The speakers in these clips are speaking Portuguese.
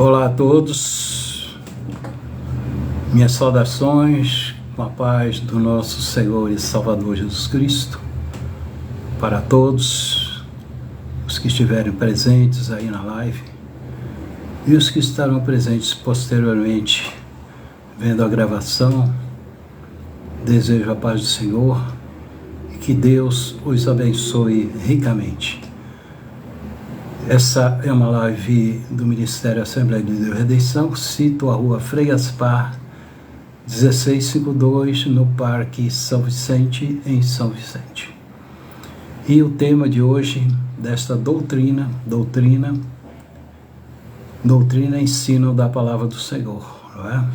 Olá a todos, minhas saudações com a paz do nosso Senhor e Salvador Jesus Cristo para todos os que estiverem presentes aí na live e os que estarão presentes posteriormente vendo a gravação. Desejo a paz do Senhor e que Deus os abençoe ricamente. Essa é uma live do Ministério Assembleia de Deus Redenção, cito a rua Frei Gaspar, 1652, no Parque São Vicente, em São Vicente. E o tema de hoje, desta doutrina, ensino da palavra do Senhor, não é?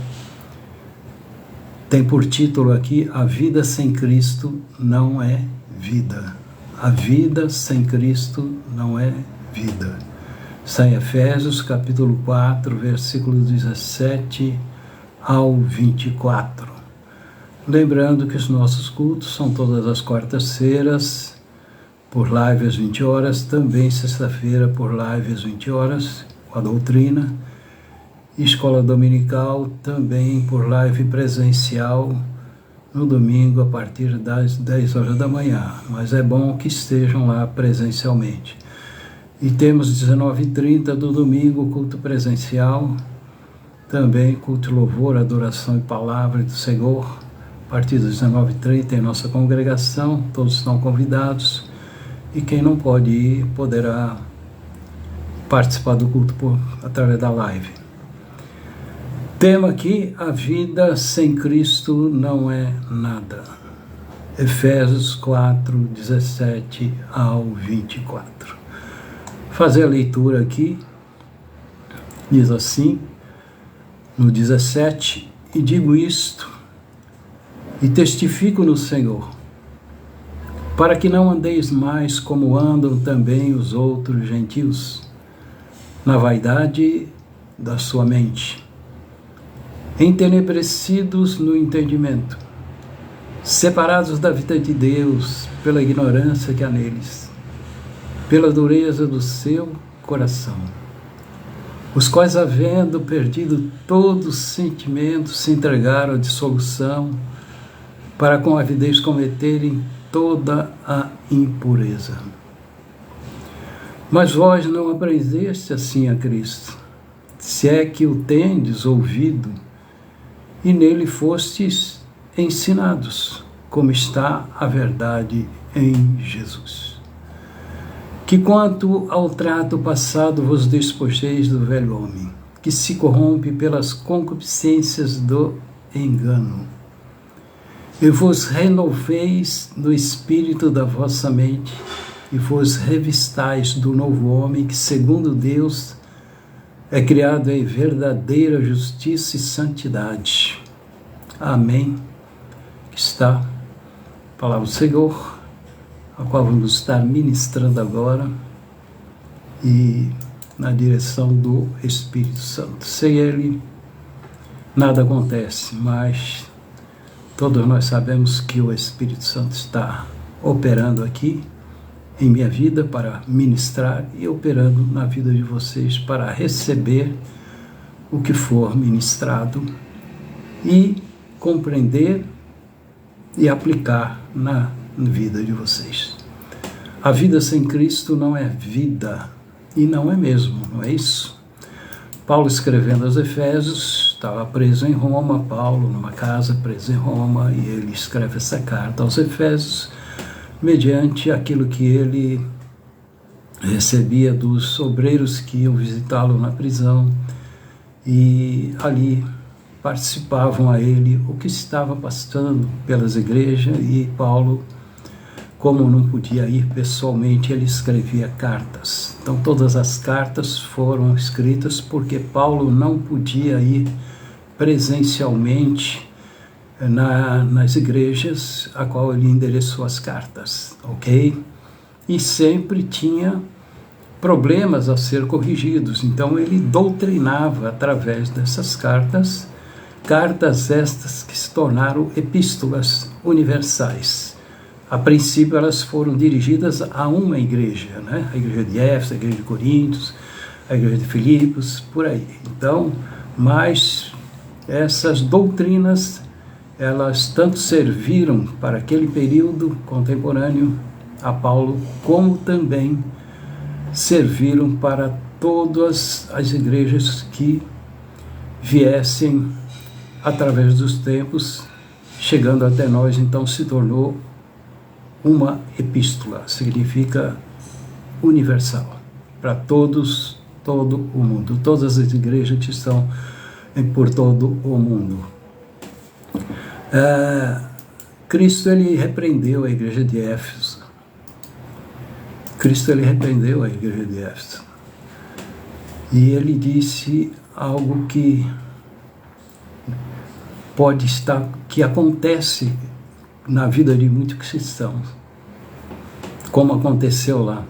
Tem por título aqui, a vida sem Cristo não é vida. A vida sem Cristo não é vida. Está em Efésios capítulo 4, versículos 17 ao 24. Lembrando que os nossos cultos são todas as quartas-feiras, por live às 20 horas, também sexta-feira por live às 20 horas, com a doutrina, escola dominical, também por live presencial, no domingo a partir das 10 horas da manhã, mas é bom que estejam lá presencialmente. E temos 19h30 do domingo, culto presencial, também culto de louvor, adoração e palavra do Senhor, a partir das 19h30 em nossa congregação, todos estão convidados, e quem não pode ir poderá participar do culto através da live. Tema aqui, a vida sem Cristo não é nada. Efésios 4, 17 ao 24. Fazer a leitura aqui, diz assim, no 17, e digo isto, e testifico no Senhor, para que não andeis mais como andam também os outros gentios, na vaidade da sua mente, entenebrecidos no entendimento, separados da vida de Deus pela ignorância que há neles, pela dureza do seu coração, os quais, havendo perdido todo sentimento, se entregaram à dissolução, para com avidez cometerem toda a impureza. Mas vós não aprendeste assim a Cristo, se é que o tendes ouvido, e nele fostes ensinados, como está a verdade em Jesus. Que quanto ao trato passado vos despojeis do velho homem, que se corrompe pelas concupiscências do engano, e vos renoveis no espírito da vossa mente, e vos revistais do novo homem, que segundo Deus é criado em verdadeira justiça e santidade. Amém. Aqui está a palavra do Senhor, a qual vamos estar ministrando agora, e na direção do Espírito Santo. Sem Ele, nada acontece, mas todos nós sabemos que o Espírito Santo está operando aqui em minha vida para ministrar e operando na vida de vocês para receber o que for ministrado e compreender e aplicar na vida de vocês. A vida sem Cristo não é vida, e não é mesmo, não é isso? Paulo, escrevendo aos Efésios, estava preso em Roma, Paulo numa casa preso em Roma, e ele escreve essa carta aos Efésios mediante aquilo que ele recebia dos obreiros que iam visitá-lo na prisão, e ali participavam a ele o que estava passando pelas igrejas, e Paulo, como não podia ir pessoalmente, ele escrevia cartas. Então todas as cartas foram escritas porque Paulo não podia ir presencialmente nas igrejas a qual ele endereçou as cartas, ok? E sempre tinha problemas a ser corrigidos, então ele doutrinava através dessas cartas estas que se tornaram epístolas universais. A princípio elas foram dirigidas a uma igreja, né? A igreja de Éfeso, a igreja de Coríntios, a igreja de Filipos, por aí. Então, mas essas doutrinas, elas tanto serviram para aquele período contemporâneo a Paulo, como também serviram para todas as igrejas que viessem através dos tempos, chegando até nós. Então se tornou uma epístola, significa universal, para todos, todo o mundo, todas as igrejas que estão por todo o mundo. Cristo, ele repreendeu a igreja de Éfeso. Cristo, ele repreendeu a igreja de Éfeso. E ele disse algo que pode estar, que acontece na vida de muitos cristãos, como aconteceu lá.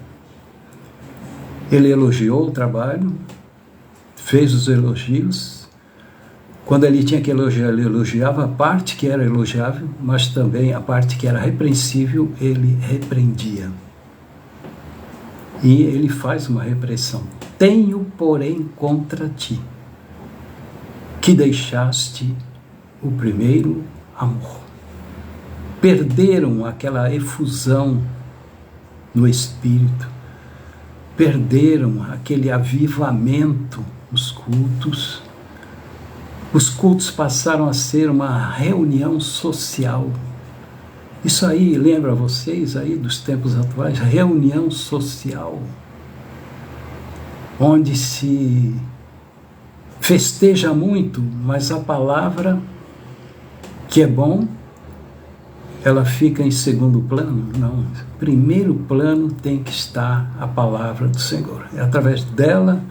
Ele elogiou o trabalho, fez os elogios. Quando ele tinha que elogiar, ele elogiava a parte que era elogiável, mas também a parte que era repreensível, ele repreendia. E ele faz uma repreensão. Tenho, porém, contra ti, que deixaste o primeiro amor. Perderam aquela efusão no espírito, perderam aquele avivamento nos cultos. Os cultos passaram a ser uma reunião social. Isso aí lembra vocês aí dos tempos atuais? Reunião social, onde se festeja muito, mas a palavra, que é bom, ela fica em segundo plano? Não. Primeiro plano tem que estar a palavra do Senhor. É através dela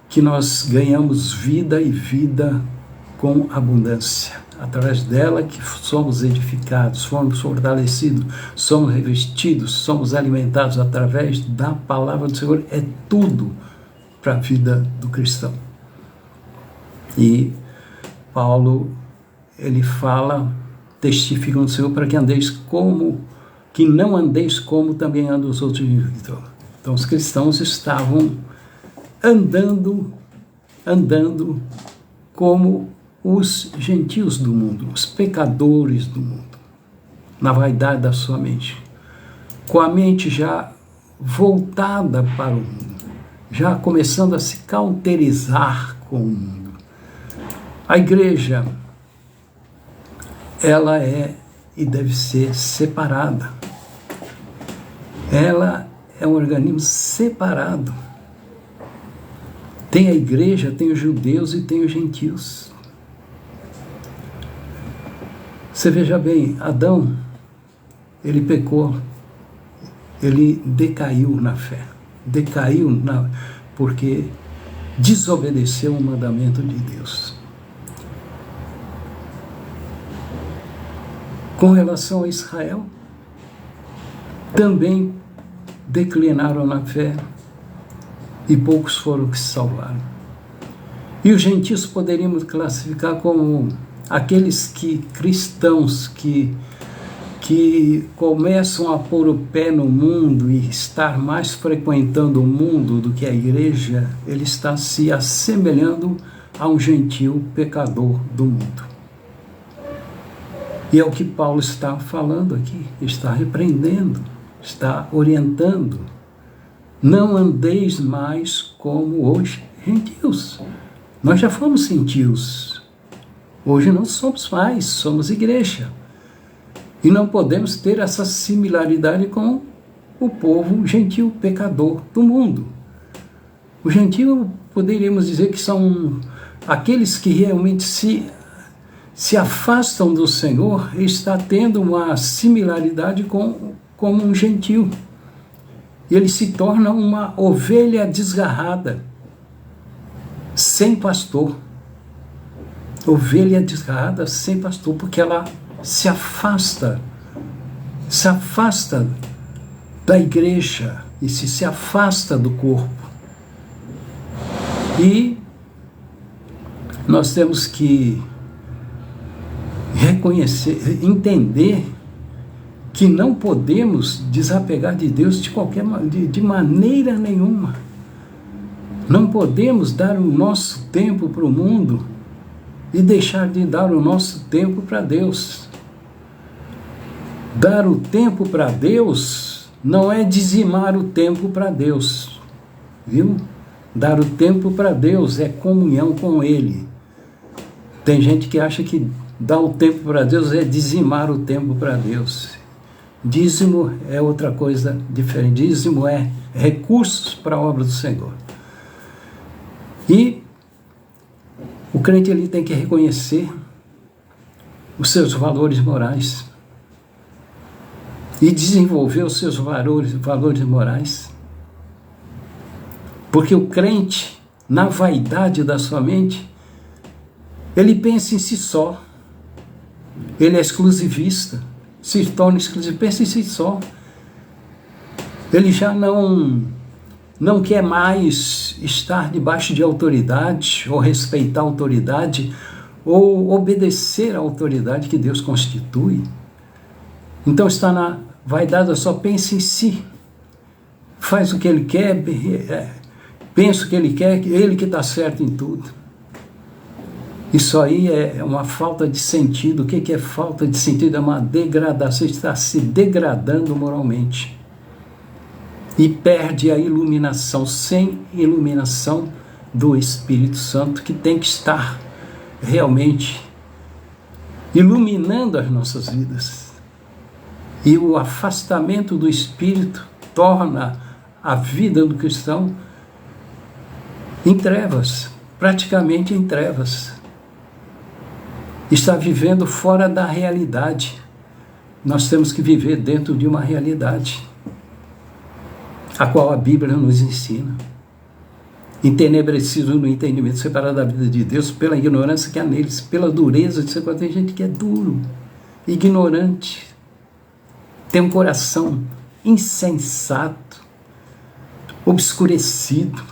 que nós ganhamos vida e vida com abundância. Através dela que somos edificados, somos fortalecidos, somos revestidos, somos alimentados através da palavra do Senhor. É tudo para a vida do cristão. E Paulo, ele fala, testifica no Senhor para que andeis como, que não andeis como também andam os outros indivíduos. Então os cristãos estavam andando como os gentios do mundo, os pecadores do mundo, na vaidade da sua mente, com a mente já voltada para o mundo, já começando a se cauterizar com o mundo. A igreja, ela é e deve ser separada. Ela é um organismo separado. Tem a igreja, tem os judeus e tem os gentios. Você veja bem, Adão, ele pecou, ele decaiu na fé, porque desobedeceu o mandamento de Deus. Com relação a Israel, também declinaram na fé e poucos foram que se salvaram. E os gentios poderíamos classificar como aqueles cristãos que começam a pôr o pé no mundo e estar mais frequentando o mundo do que a igreja, ele está se assemelhando a um gentio pecador do mundo. E é o que Paulo está falando aqui, está repreendendo, está orientando. Não andeis mais como os gentios. Nós já fomos gentios. Hoje não somos mais, somos igreja. E não podemos ter essa similaridade com o povo gentil pecador do mundo. O gentil, poderíamos dizer que são aqueles que realmente se afastam do Senhor e está tendo uma similaridade com um gentil. E ele se torna uma ovelha desgarrada, sem pastor. Ovelha desgarrada sem pastor, porque ela se afasta da igreja e se afasta do corpo. E nós temos que reconhecer, entender que não podemos desapegar de Deus de maneira nenhuma. Não podemos dar o nosso tempo para o mundo e deixar de dar o nosso tempo para Deus. Dar o tempo para Deus não é dizimar o tempo para Deus, viu? Dar o tempo para Deus é comunhão com Ele. Tem gente que acha que dar o tempo para Deus é dizimar o tempo para Deus. Dízimo é outra coisa diferente. Dízimo é recursos para a obra do Senhor. E o crente ele tem que reconhecer os seus valores morais e desenvolver os seus valores morais. Porque o crente, na vaidade da sua mente, ele pensa em si só. Ele é exclusivista, se torna exclusivo, pensa em si só. Ele já não quer mais estar debaixo de autoridade, ou respeitar a autoridade, ou obedecer à autoridade que Deus constitui. Então está na vaidade, só pensa em si. Faz o que ele quer, pensa o que ele quer, ele que está certo em tudo. Isso aí é uma falta de sentido. O que é falta de sentido? É uma degradação, está se degradando moralmente. E perde a iluminação, sem iluminação do Espírito Santo, que tem que estar realmente iluminando as nossas vidas. E o afastamento do Espírito torna a vida do cristão em trevas, praticamente em trevas. Está vivendo fora da realidade. Nós temos que viver dentro de uma realidade, a qual a Bíblia nos ensina. Entenebrecido no entendimento, separado da vida de Deus pela ignorância que há neles, pela dureza de ser. Tem gente que é duro, ignorante, tem um coração insensato, obscurecido,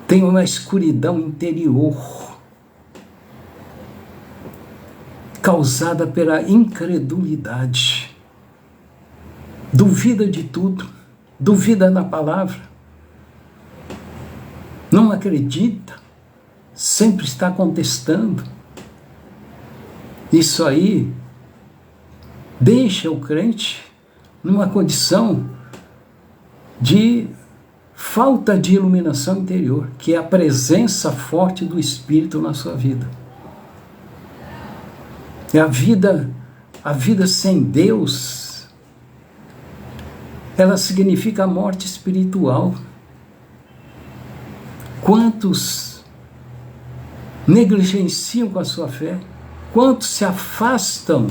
tem uma escuridão interior causada pela incredulidade. Duvida de tudo, duvida da palavra, não acredita, sempre está contestando. Isso aí deixa o crente numa condição de falta de iluminação interior, que é a presença forte do Espírito na sua vida. É a vida sem Deus, ela significa a morte espiritual. Quantos negligenciam com a sua fé? Quantos se afastam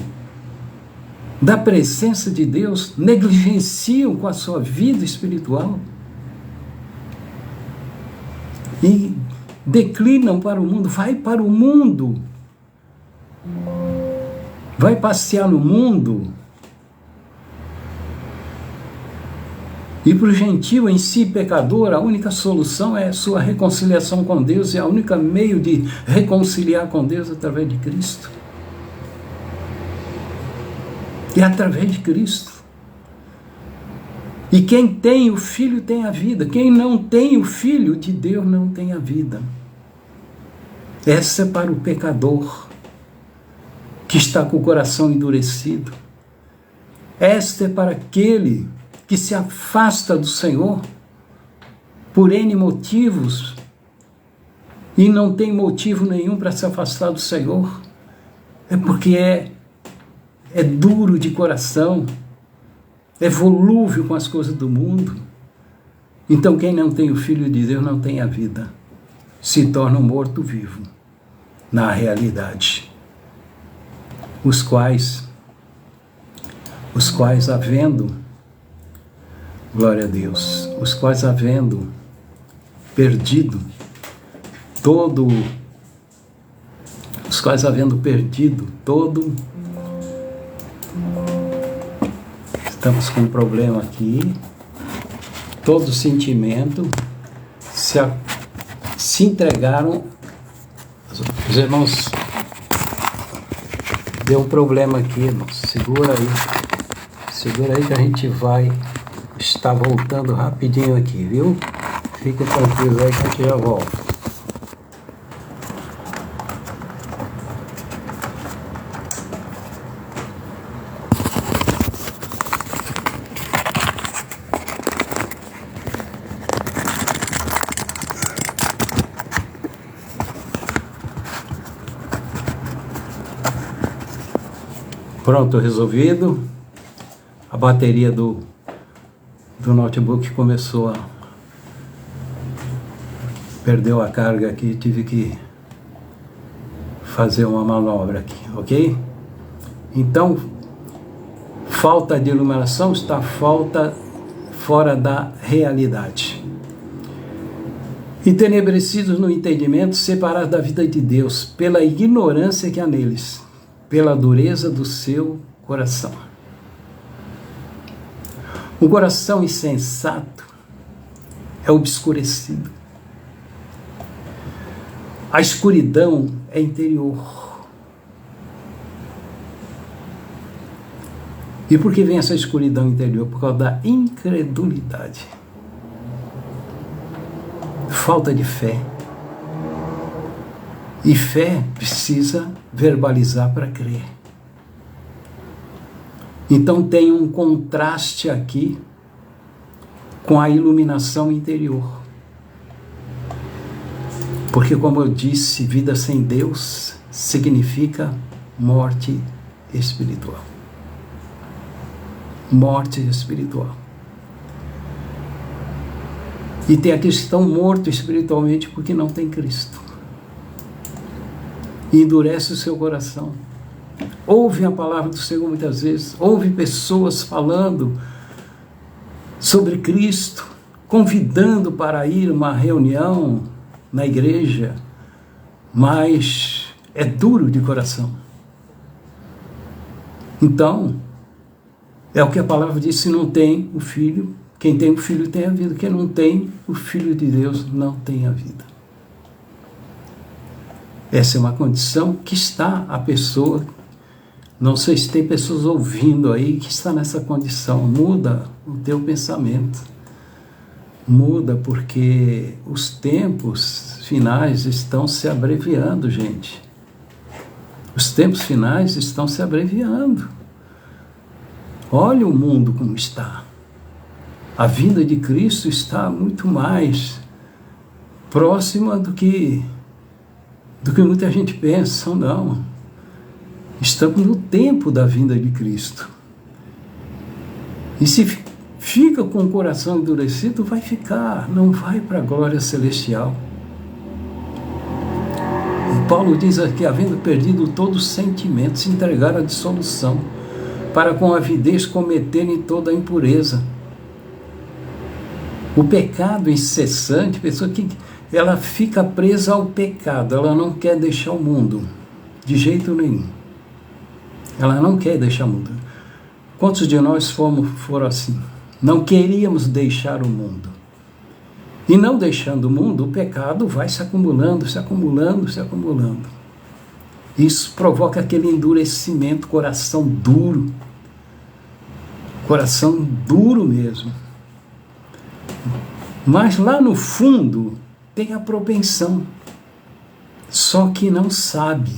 da presença de Deus, negligenciam com a sua vida espiritual e declinam para o mundo? Vai para o mundo, vai passear no mundo. E para o gentio em si, pecador, a única solução é a sua reconciliação com Deus, e a única meio de reconciliar com Deus é através de Cristo. E através de Cristo. E quem tem o Filho tem a vida. Quem não tem o Filho de Deus não tem a vida. Essa é para o pecador que está com o coração endurecido. Esta é para aquele que se afasta do Senhor por N motivos e não tem motivo nenhum para se afastar do Senhor. É porque é duro de coração, é volúvel com as coisas do mundo. Então quem não tem o Filho de Deus não tem a vida, se torna um morto-vivo na realidade. Os quais havendo, glória a Deus, os quais havendo perdido todo, estamos com um problema aqui, todo sentimento, se entregaram. Os irmãos, deu um problema aqui, irmãos, segura aí que a gente vai está voltando rapidinho aqui, viu? Fica tranquilo aí que a gente já volta. Pronto, resolvido. A bateria do notebook começou a... perdeu a carga aqui, tive que fazer uma manobra aqui, ok? Então, falta de iluminação está fora da realidade. Entenebrecidos no entendimento, separados da vida de Deus, pela ignorância que há neles, pela dureza do seu coração. Um coração insensato é obscurecido. A escuridão é interior. E por que vem essa escuridão interior? Por causa da incredulidade. Falta de fé. E fé precisa verbalizar para crer. Então tem um contraste aqui com a iluminação interior. Porque, como eu disse, vida sem Deus significa morte espiritual. Morte espiritual. E tem aqueles que estão mortos espiritualmente porque não tem Cristo. E endurece o seu coração. Ouve a palavra do Senhor muitas vezes, ouve pessoas falando sobre Cristo, convidando para ir a uma reunião na igreja, mas é duro de coração. Então, é o que a palavra diz: se não tem o Filho, quem tem o Filho tem a vida, quem não tem o Filho de Deus não tem a vida. Essa é uma condição que está a pessoa. Não sei se tem pessoas ouvindo aí que está nessa condição. Muda o teu pensamento. Muda, porque os tempos finais estão se abreviando, gente. Os tempos finais estão se abreviando. Olha o mundo como está. A vinda de Cristo está muito mais próxima do que muita gente pensa. Não. Estamos no tempo da vinda de Cristo. E se fica com o coração endurecido, vai ficar, não vai para a glória celestial. E Paulo diz aqui: havendo perdido todo sentimento, se entregaram à dissolução, para com avidez cometerem toda a impureza. O pecado incessante, a pessoa que ela fica presa ao pecado, ela não quer deixar o mundo, de jeito nenhum. Ela não quer deixar o mundo. Quantos de nós foram assim? Não queríamos deixar o mundo. E não deixando o mundo, o pecado vai se acumulando, se acumulando, se acumulando. Isso provoca aquele endurecimento, coração duro. Coração duro mesmo. Mas lá no fundo tem a propensão. Só que não sabe.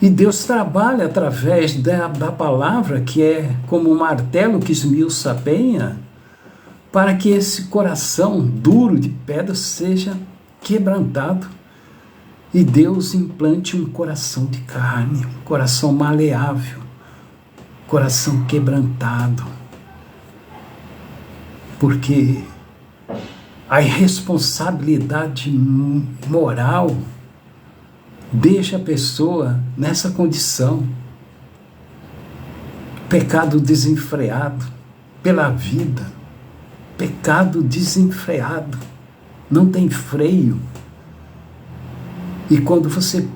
E Deus trabalha através da palavra, que é como um martelo que esmiuça a penha, para que esse coração duro de pedra seja quebrantado. E Deus implante um coração de carne, um coração maleável, coração quebrantado. Porque a irresponsabilidade moral deixa a pessoa nessa condição. Pecado desenfreado pela vida. Pecado desenfreado. Não tem freio. E quando você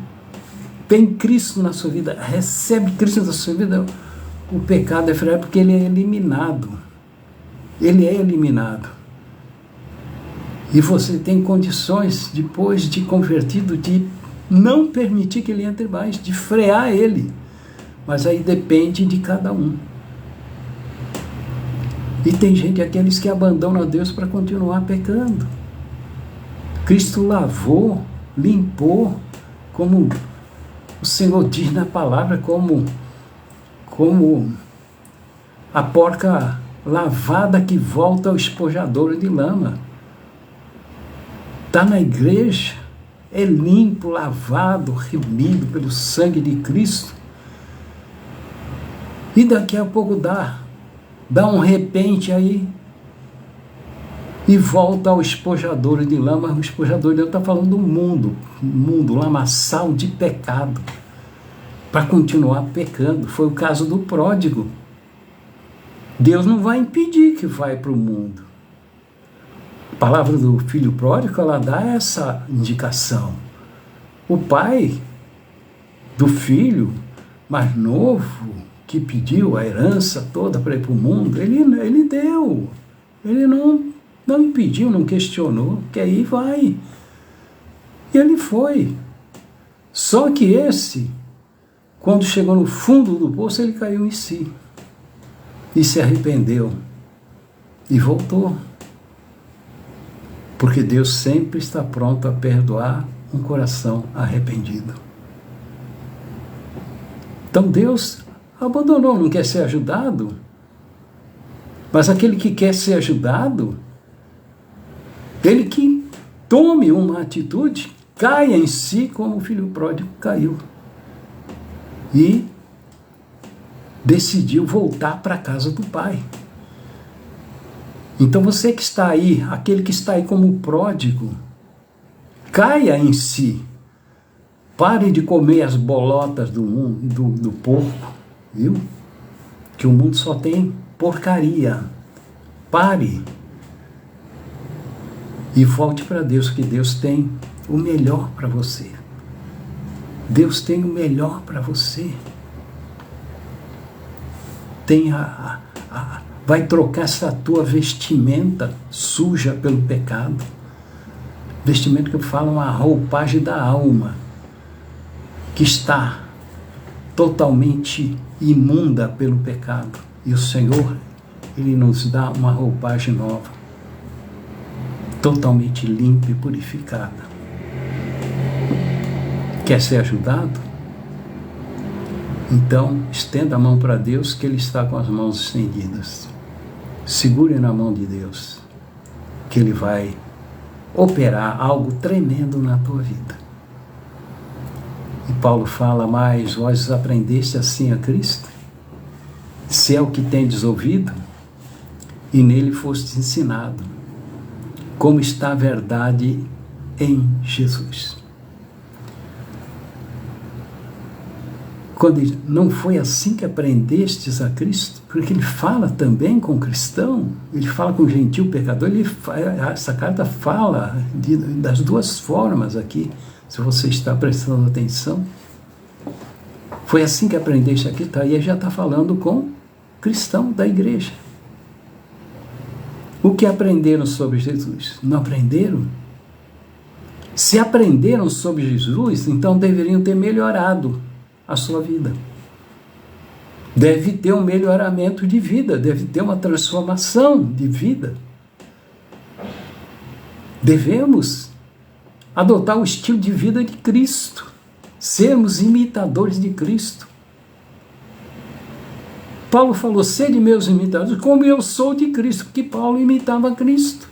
tem Cristo na sua vida, recebe Cristo na sua vida, o pecado é freado porque ele é eliminado. Ele é eliminado. E você tem condições, depois de convertido, de não permitir que ele entre mais, de frear ele. Mas aí depende de cada um. E tem gente, aqueles que abandonam a Deus para continuar pecando. Cristo lavou, limpou, como o Senhor diz na palavra, como a porca lavada que volta ao espojadouro de lama. Está na igreja, é limpo, lavado, remido pelo sangue de Cristo. E daqui a pouco dá um repente aí e volta ao espojadouro de lama. O espojadouro de lama está falando do mundo, lamaçal de pecado, para continuar pecando. Foi o caso do pródigo. Deus não vai impedir que vá para o mundo. A palavra do filho pródigo, ela dá essa indicação. O pai do filho mais novo, que pediu a herança toda para ir para o mundo, ele deu. Ele não impediu, não questionou, que aí vai. E ele foi. Só que esse, quando chegou no fundo do poço, ele caiu em si. E se arrependeu. E voltou. Porque Deus sempre está pronto a perdoar um coração arrependido. Então Deus abandonou, não quer ser ajudado. Mas aquele que quer ser ajudado, ele que tome uma atitude, caia em si como o filho pródigo caiu. E decidiu voltar para a casa do pai. Então você que está aí, aquele que está aí como pródigo, caia em si. Pare de comer as bolotas do porco, viu? Que o mundo só tem porcaria. Pare. E volte para Deus, que Deus tem o melhor para você. Deus tem o melhor para você. Vai trocar essa tua vestimenta suja pelo pecado. Vestimento que fala uma roupagem da alma, que está totalmente imunda pelo pecado. E o Senhor, Ele nos dá uma roupagem nova, totalmente limpa e purificada. Quer ser ajudado? Então, estenda a mão para Deus, que Ele está com as mãos estendidas. Segure na mão de Deus, que Ele vai operar algo tremendo na tua vida. E Paulo fala: mas vós aprendeste assim a Cristo, se é o que tendes ouvido, e nele foste ensinado, como está a verdade em Jesus. Quando não foi assim que aprendestes a Cristo, porque ele fala também com o cristão, ele fala com o gentil pecador, essa carta fala das duas formas aqui, se você está prestando atenção. Foi assim que aprendeste aqui, tá? E ele já está falando com cristão da igreja. O que aprenderam sobre Jesus? Não aprenderam? Se aprenderam sobre Jesus, então deveriam ter melhorado a sua vida. Deve ter um melhoramento de vida, deve ter uma transformação de vida. Devemos adotar o estilo de vida de Cristo, sermos imitadores de Cristo. Paulo falou: sede meus imitadores, como eu sou de Cristo, porque Paulo imitava Cristo.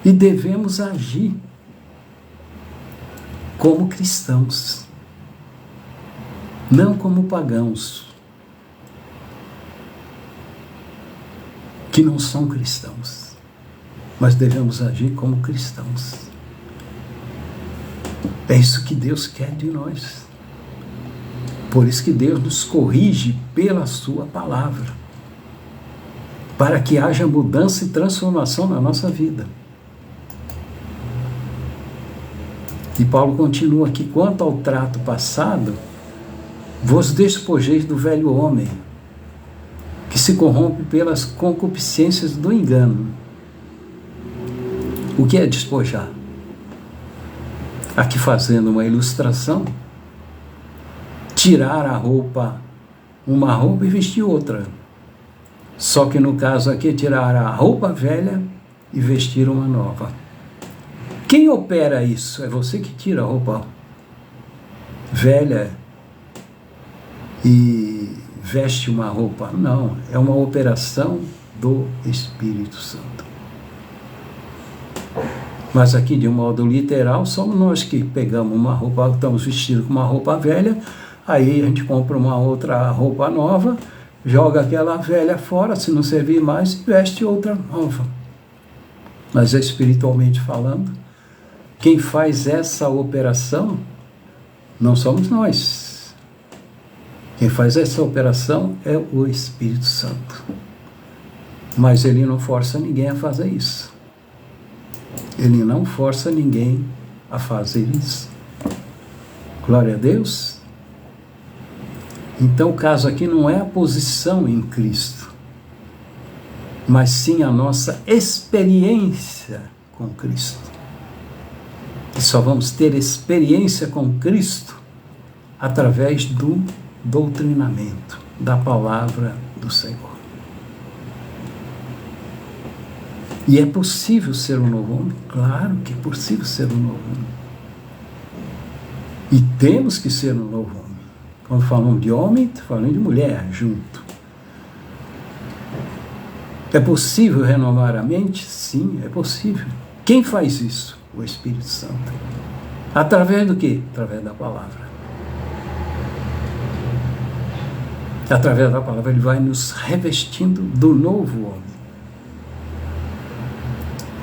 E devemos agir como cristãos, não como pagãos, que não são cristãos, mas devemos agir como cristãos. É isso que Deus quer de nós. Por isso que Deus nos corrige pela sua palavra, para que haja mudança e transformação na nossa vida. E Paulo continua aqui: quanto ao trato passado, vos despojeis do velho homem, que se corrompe pelas concupiscências do engano. O que é despojar? Aqui fazendo uma ilustração, tirar a roupa, uma roupa e vestir outra. Só que no caso aqui, tiraram a roupa velha e vestiram uma nova. Quem opera isso? É você que tira a roupa velha e veste uma roupa. Não, é uma operação do Espírito Santo. Mas aqui, de um modo literal, somos nós que pegamos uma roupa, estamos vestidos com uma roupa velha, aí a gente compra uma outra roupa nova, joga aquela velha fora, se não servir mais, e veste outra nova. Mas espiritualmente falando, quem faz essa operação não somos nós. Quem faz essa operação é o Espírito Santo. Mas ele não força ninguém a fazer isso. Ele não força ninguém a fazer isso. Glória a Deus. Então o caso aqui não é a posição em Cristo, mas sim a nossa experiência com Cristo. E só vamos ter experiência com Cristo através do doutrinamento da palavra do Senhor. E é possível ser um novo homem? Claro que é possível ser um novo homem. E temos que ser um novo homem. Quando falamos de homem, falamos de mulher junto. É possível renovar a mente? Sim, é possível. Quem faz isso? O Espírito Santo. Através do quê? Através da palavra. Através da palavra, ele vai nos revestindo do novo homem.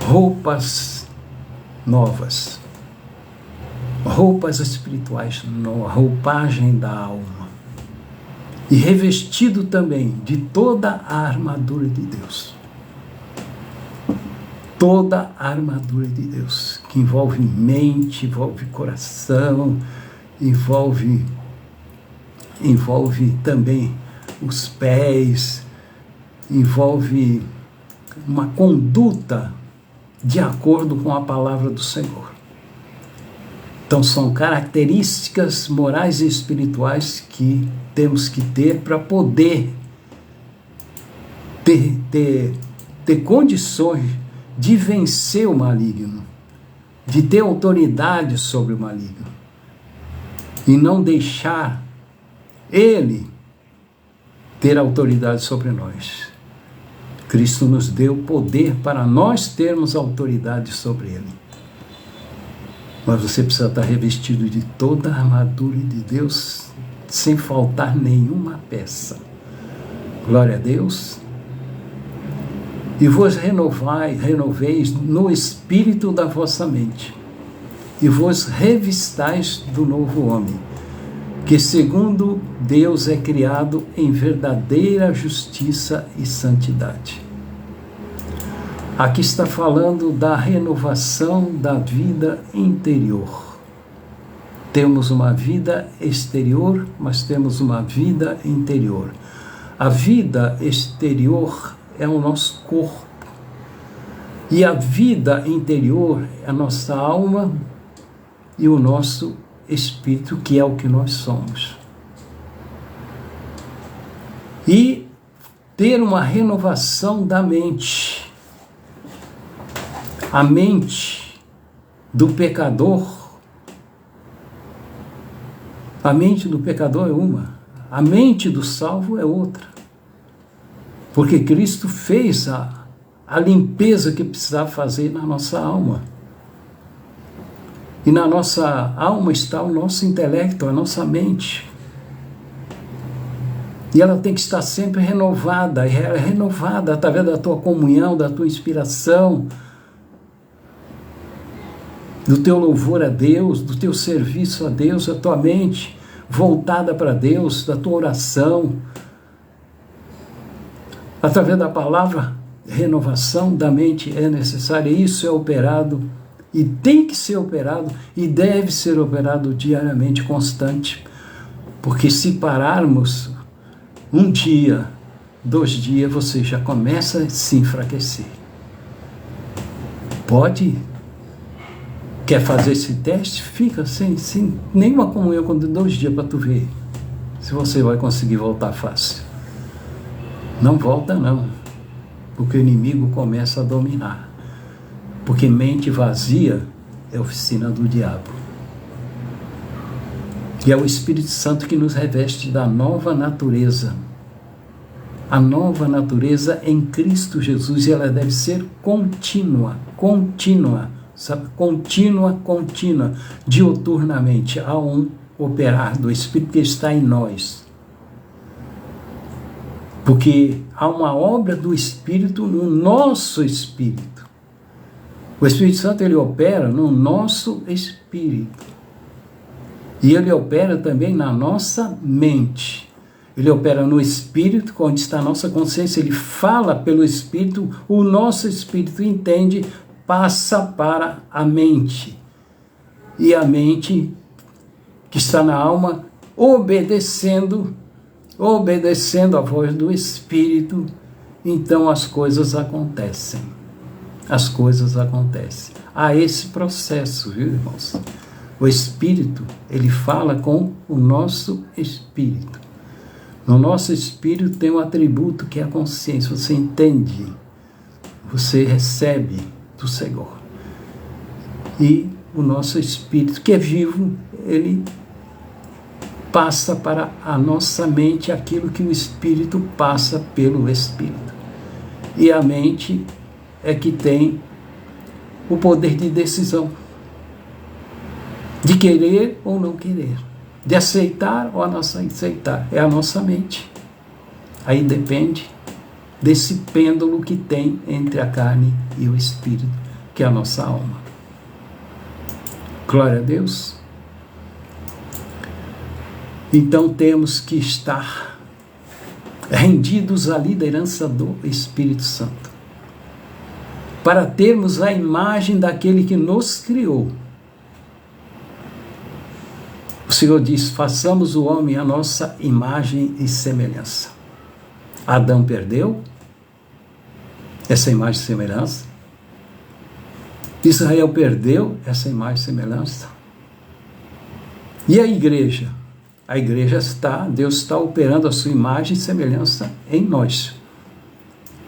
Roupas novas, roupas espirituais novas, roupagem da alma, e revestido também de toda a armadura de Deus. Toda a armadura de Deus, que envolve mente, envolve coração, envolve também os pés, envolve uma conduta de acordo com a palavra do Senhor. Então são características morais e espirituais que temos que ter para poder ter condições de vencer o maligno, de ter autoridade sobre o maligno e não deixar ele ter autoridade sobre nós. Cristo nos deu poder para nós termos autoridade sobre ele. Mas você precisa estar revestido de toda a armadura de Deus, sem faltar nenhuma peça. Glória a Deus. E vos renoveis no espírito da vossa mente, e vos revistais do novo homem, que segundo Deus é criado em verdadeira justiça e santidade. Aqui está falando da renovação da vida interior. Temos uma vida exterior, mas temos uma vida interior. A vida exterior é o nosso corpo. E a vida interior é a nossa alma e o nosso espírito, que é o que nós somos. E ter uma renovação da mente. A mente do pecador, a mente do pecador é uma, a mente do salvo é outra. Porque Cristo fez a limpeza que precisava fazer na nossa alma. E na nossa alma está o nosso intelecto, a nossa mente. E ela tem que estar sempre renovada, e ela é renovada através da tua comunhão, da tua inspiração, do teu louvor a Deus, do teu serviço a Deus, a tua mente voltada para Deus, da tua oração. Através da palavra, renovação da mente é necessária. Isso é operado e tem que ser operado e deve ser operado diariamente, constante. Porque se pararmos um dia, 2 dias, você já começa a se enfraquecer. Quer fazer esse teste? Fica sem nenhuma comunhão com 2 dias para tu ver se você vai conseguir voltar fácil. Não volta não, porque o inimigo começa a dominar. Porque mente vazia é oficina do diabo. E é o Espírito Santo que nos reveste da nova natureza. A nova natureza em Cristo Jesus, e ela deve ser contínua, sabe? Contínua, diuturnamente. Há um operar do Espírito que está em nós. Porque há uma obra do Espírito no nosso espírito. O Espírito Santo, ele opera no nosso espírito. E ele opera também na nossa mente. Ele opera no espírito, onde está a nossa consciência. Ele fala pelo espírito, o nosso espírito entende, passa para a mente. E a mente que está na alma, obedecendo a voz do Espírito, então as coisas acontecem. As coisas acontecem. Há esse processo, viu, irmãos? O Espírito, ele fala com o nosso espírito. No nosso espírito tem um atributo que é a consciência. Você entende, você recebe do Senhor. E o nosso espírito, que é vivo, ele passa para a nossa mente aquilo que o Espírito passa pelo Espírito. E a mente é que tem o poder de decisão, de querer ou não querer, de aceitar ou não aceitar. É a nossa mente. Aí depende desse pêndulo que tem entre a carne e o Espírito, que é a nossa alma. Glória a Deus. Então temos que estar rendidos à liderança do Espírito Santo, para termos a imagem daquele que nos criou. O Senhor diz: façamos o homem à nossa imagem e semelhança. Adão perdeu essa imagem e semelhança. Israel perdeu essa imagem e semelhança. E a igreja? A igreja Deus está operando a sua imagem e semelhança em nós,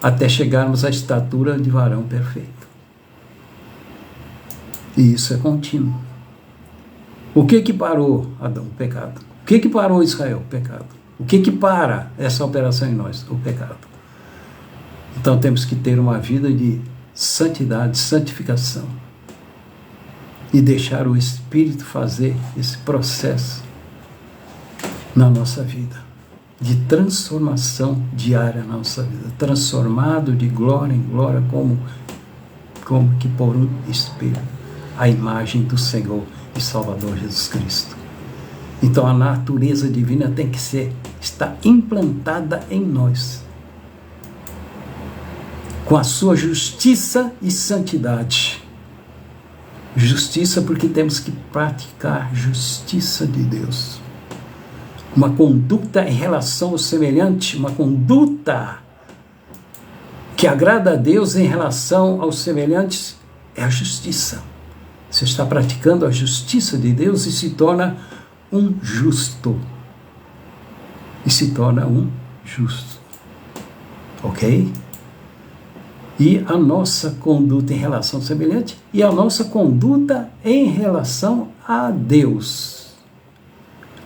até chegarmos à estatura de varão perfeito. E isso é contínuo. O que parou Adão? O pecado. O que parou Israel? O pecado. O que para essa operação em nós? O pecado. Então temos que ter uma vida de santidade, santificação, e deixar o Espírito fazer esse processo na nossa vida, de transformação diária na nossa vida, transformado de glória em glória, como que por um espelho, a imagem do Senhor e Salvador Jesus Cristo. Então a natureza divina tem que está implantada em nós, com a sua justiça e santidade. Justiça porque temos que praticar justiça de Deus. Uma conduta em relação ao semelhante, uma conduta que agrada a Deus em relação aos semelhantes, é a justiça. Você está praticando a justiça de Deus e se torna um justo. Ok? E a nossa conduta em relação ao semelhante e a nossa conduta em relação a Deus.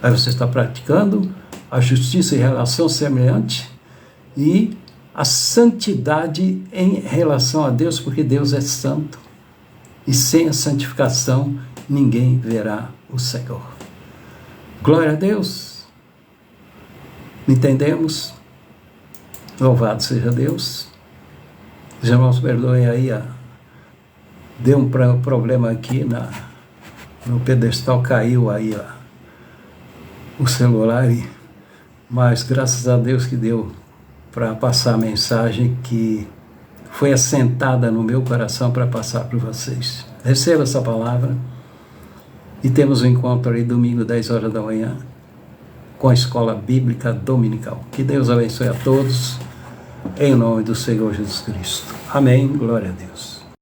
Aí você está praticando a justiça em relação ao semelhante e a santidade em relação a Deus, porque Deus é santo. E sem a santificação, ninguém verá o Senhor. Glória a Deus. Entendemos? Louvado seja Deus. Os irmãos perdoem aí, deu um problema aqui no pedestal, caiu aí o celular, mas graças a Deus que deu para passar a mensagem que foi assentada no meu coração para passar para vocês. Receba essa palavra e temos um encontro aí domingo, 10 horas da manhã, com a Escola Bíblica Dominical. Que Deus abençoe a todos, em nome do Senhor Jesus Cristo. Amém. Glória a Deus.